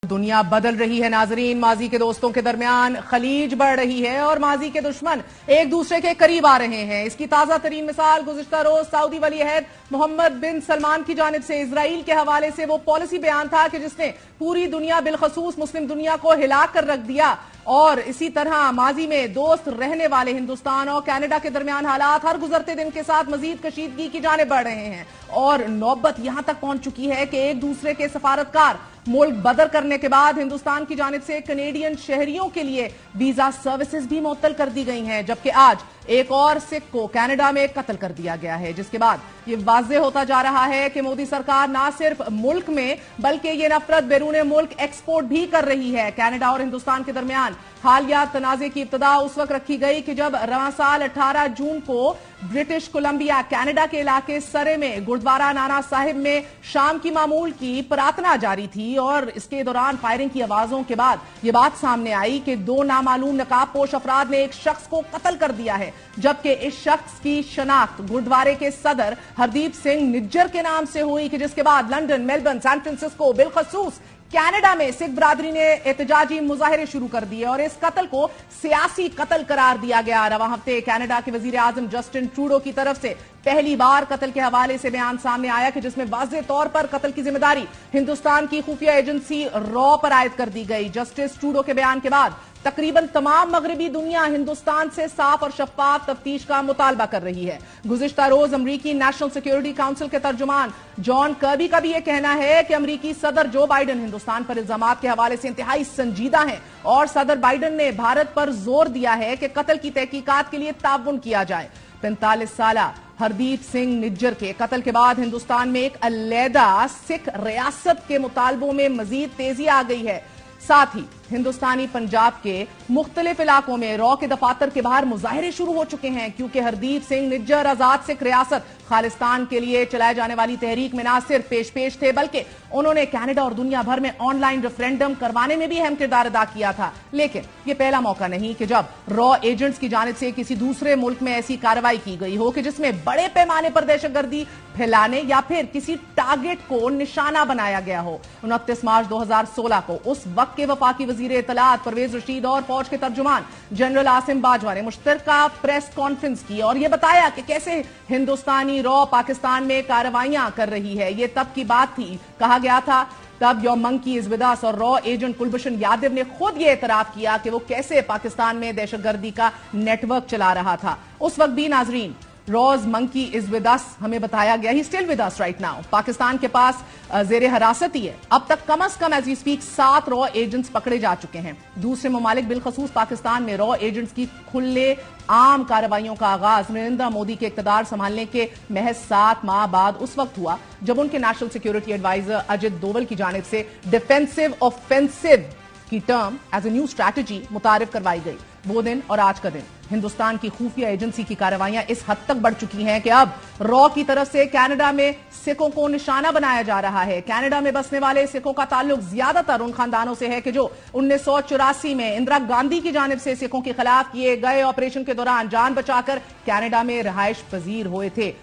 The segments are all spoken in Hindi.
दुनिया बदल रही है नाजरीन। माजी के दोस्तों के दरमियान खलीज बढ़ रही है और माजी के दुश्मन एक दूसरे के करीब आ रहे हैं। इसकी ताजा तरीन मिसाल गुज़िश्ता रोज सऊदी वली अहद मोहम्मद बिन सलमान की जानिब से इजराइल के हवाले से वो पॉलिसी बयान था कि जिसने पूरी दुनिया बिलखसूस मुस्लिम दुनिया को हिला कर रख दिया। और इसी तरह माजी में दोस्त रहने वाले हिंदुस्तान और कनाडा के दरमियान हालात हर गुजरते दिन के साथ मजीद कशीदगी की जाने बढ़ रहे हैं और नौबत यहां तक पहुंच चुकी है कि एक दूसरे के सफारतकार मुल्क बदर करने के बाद हिंदुस्तान की जानिब से कनेडियन शहरियों के लिए वीजा सर्विसेज भी मुअत्तल कर दी गई हैं, जबकि आज एक और सिख को कनाडा में कत्ल कर दिया गया है, जिसके बाद ये वाज़ेह होता जा रहा है कि मोदी सरकार न सिर्फ मुल्क में बल्कि ये नफरत बैरून मुल्क एक्सपोर्ट भी कर रही है। कनाडा और हिंदुस्तान के दरमियान हालिया तनाजे की इब्तदा उस वक्त रखी गई कि जब रवां साल 18 जून को ब्रिटिश कोलंबिया कनाडा के इलाके सरे में गुरुद्वारा नाना साहिब में शाम की मामूल की प्रार्थना जारी थी और इसके दौरान फायरिंग की आवाजों के बाद यह बात सामने आई कि दो नामालूम नकाबपोश अफराद ने एक शख्स को कत्ल कर दिया है, जबकि इस शख्स की शनाख्त गुरुद्वारे के सदर हरदीप सिंह निज्जर के नाम से हुई कि जिसके बाद लंदन, मेलबर्न, सैन फ्रांसिस्को, बिलखसूस कनाडा में सिख बरादरी ने एहतजाजी मुजाहरे शुरू कर दिए और इस कत्ल को सियासी कत्ल करार दिया गया। रवां हफ्ते कनाडा के वजीर आजम जस्टिन ट्रूडो की तरफ से पहली बार कत्ल के हवाले से बयान सामने आया कि जिसमें वाज़ेह तौर पर कत्ल की जिम्मेदारी हिंदुस्तान की खुफिया एजेंसी रॉ पर आयद कर दी गई। जस्टिस ट्रूडो के बयान के बाद तकरीबन तमाम मगरबी दुनिया हिंदुस्तान से साफ और शफाफ तफ्तीश का मुतालबा कर रही है। गुज़िश्ता रोज अमरीकी नेशनल सिक्योरिटी काउंसिल के तर्जुमान जॉन कर्बी का भी यह कहना है कि अमरीकी सदर जो बाइडन हिंदुस्तान पर इल्जामात के हवाले से इंतहाई संजीदा हैं और सदर बाइडन ने भारत पर जोर दिया है कि कत्ल की तहकीकात के लिए ताउन किया जाए। 45 साल हरदीप सिंह निज्जर के कत्ल के बाद हिंदुस्तान में एक अलहदा सिख रियासत के मुतालबों में मजीद तेजी आ गई है। साथ ही हिंदुस्तानी पंजाब के मुख्तलिफ इलाकों में रॉ के दफातर के बाहर मुजाहरे शुरू हो चुके हैं, क्योंकि हरदीप सिंह निज्जर आजाद सिख रियासत खालिस्तान के लिए चलाए जाने वाली तहरीक में न सिर्फ पेश थे बल्कि उन्होंने कनाडा और दुनिया भर में ऑनलाइन रेफरेंडम करवाने में भी अहम किरदार अदा किया था। लेकिन यह पहला मौका नहीं कि जब रॉ एजेंट्स की जानिब से किसी दूसरे मुल्क में ऐसी कार्रवाई की गई हो कि जिसमें बड़े पैमाने पर दहशतगर्दी फैलाने या फिर किसी टारगेट को निशाना बनाया गया हो। 29 मार्च 2016 को उस वक्त के वफाकी वजीर इत्तलात परवेज रशीद और फौज के तर्जुमान जनरल आसिम बाजवा ने मुश्तरका प्रेस कॉन्फ्रेंस की और यह बताया कि कैसे हिंदुस्तानी रॉ पाकिस्तान में कार्रवाइयां कर रही है। यह तब की बात थी, कहा गया था तब योर मंकी इज विद अस, और रॉ एजेंट कुलभूषण यादव ने खुद यह एतराफ किया कि वो कैसे पाकिस्तान में दहशतगर्दी का नेटवर्क चला रहा था। उस वक्त भी नाजरीन रॉज मंकी इज विद अस हमें बताया गया, he still with us right now. Pakistan के पास जेरे हिरासत ही है। अब तक कम अज कम एज वी स्पीक 7 रॉ एजेंट्स पकड़े जा चुके हैं। दूसरे ममालिक बिलखसूस पाकिस्तान में रॉ एजेंट्स की खुले आम कार्रवाइयों का आगाज नरेंद्र मोदी के इक्तदार संभालने के महज 7 माह बाद उस वक्त हुआ जब उनके national security adviser Ajit Doval की जानिब से डिफेंसिव ऑफेंसिव की term as a new strategy मुतारिफ करवाई गई। वो दिन और आज का दिन हिंदुस्तान की खुफिया एजेंसी की कार्रवाइयां इस हद तक बढ़ चुकी हैं कि अब रॉ की तरफ से कनाडा में सिखों को निशाना बनाया जा रहा है। कनाडा में बसने वाले सिखों का ताल्लुक ज्यादातर उन खानदानों से है कि जो 1984 में इंदिरा गांधी की जानिब से सिखों के खिलाफ किए गए ऑपरेशन के दौरान जान बचाकर कनाडा में रहायश पजीर हुए थे।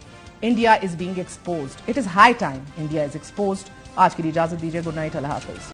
India is being exposed, it is high time India is exposed. आज के लिए इजाजत दीजिए, गुड नाइट, अल्लाह हाफिज।